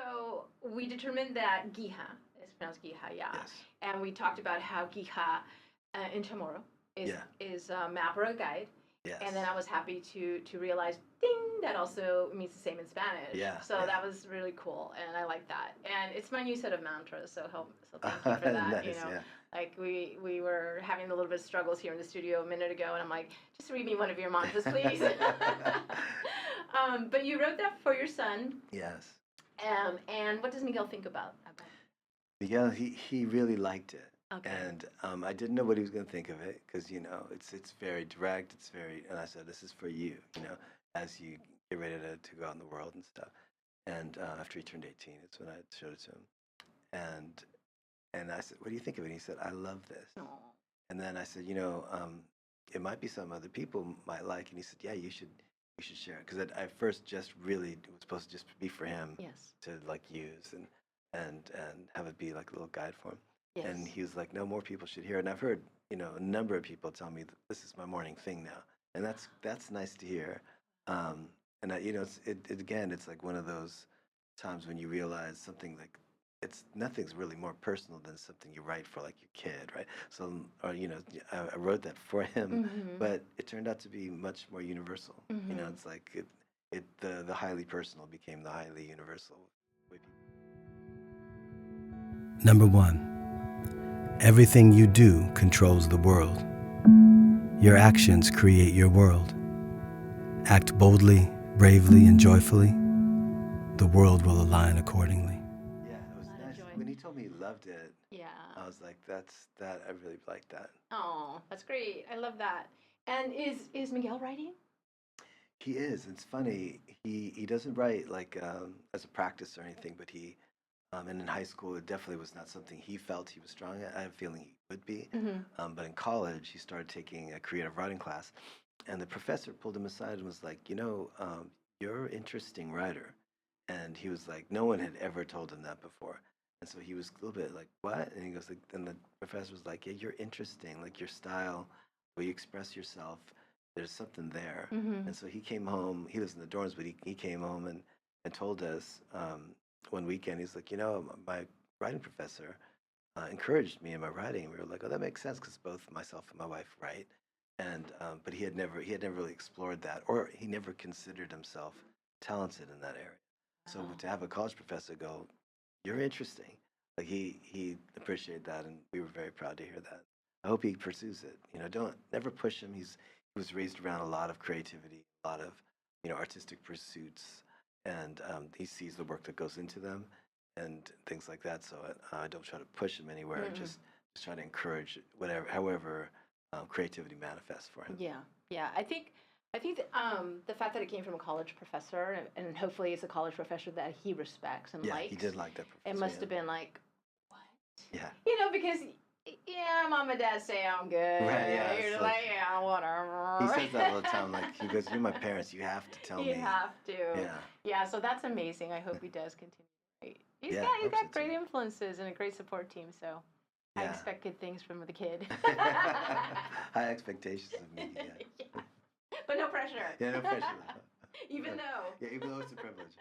So we determined that Giha, it's pronounced Giha, yeah. Yes. And we talked about how Giha in Chamorro is a map or a guide. Yes. And then I was happy to realize, ding, that also means the same in Spanish. Yeah. So yeah. that was really cool, and I like that. And it's my new set of mantras, so thank you for that. Nice, you know, yeah. like we were having a little bit of struggles here in the studio a minute ago, and I'm like, just read me one of your mantras, please. But you wrote that for your son. Yes. And what does Miguel think about it? Miguel, he really liked it. Okay. And I didn't know what he was going to think of it because, it's very direct. It's very, and I said, this is for you, as you get ready to go out in the world and stuff. And after he turned 18, it's when I showed it to him. And I said, what do you think of it? And he said, I love this. Aww. And then I said, it might be something other people might like. And he said, yeah, you should share it. Because at first just really, it was supposed to just be for him to like use and have it be like a little guide for him. Yes. And he was like, no, more people should hear it. And I've heard, a number of people tell me that this is my morning thing now. And that's nice to hear. And it's like one of those times when you realize something like nothing's really more personal than something you write for like your kid, right? So, I wrote that for him, but it turned out to be much more universal. It's like the highly personal became the highly universal. Number 1. Everything you do controls the world. Your actions create your world. Act boldly, bravely, and joyfully. The world will align accordingly. Yeah, it was nice. When he told me he loved it, I was like, I really like that. Oh, that's great. I love that. And is Miguel writing? He is. It's funny. He doesn't write like as a practice or anything, but he and in high school, it definitely was not something he felt he was strong at. I have a feeling he would be. But in college, he started taking a creative writing class. And the professor pulled him aside and was like, you're an interesting writer. And he was like, no one had ever told him that before. And so he was a little bit like, what? And he goes, like, and the professor was like, yeah, you're interesting. Like your style, the way you express yourself, there's something there. And so he came home. He lives in the dorms, but he came home and told us one weekend, he's like, my writing professor encouraged me in my writing. We were like, oh, that makes sense because both myself and my wife write. And but he had never really explored that, or he never considered himself talented in that area. So to have a college professor go, you're interesting, like he appreciated that, and we were very proud to hear that. I hope he pursues it. Don't never push him. He was raised around a lot of creativity, a lot of artistic pursuits, and he sees the work that goes into them and things like that. So I don't try to push him anywhere. Just try to encourage however creativity manifests for him. Yeah. I think the fact that it came from a college professor, and hopefully it's a college professor that he respects and likes. He did like that professor. It must have been like, what? Yeah. Because mom and dad say I'm good. Right, yeah. You're like, yeah, whatever. He says that all the time. Like, he goes, you're my parents. You have to tell me. You have to. Yeah. Yeah, so that's amazing. I hope he does continue. He's got great influences and a great support team, so I expect good things from the kid. High expectations of me, yeah. But no pressure. Yeah, no pressure. Even though. Yeah, even though it's a privilege.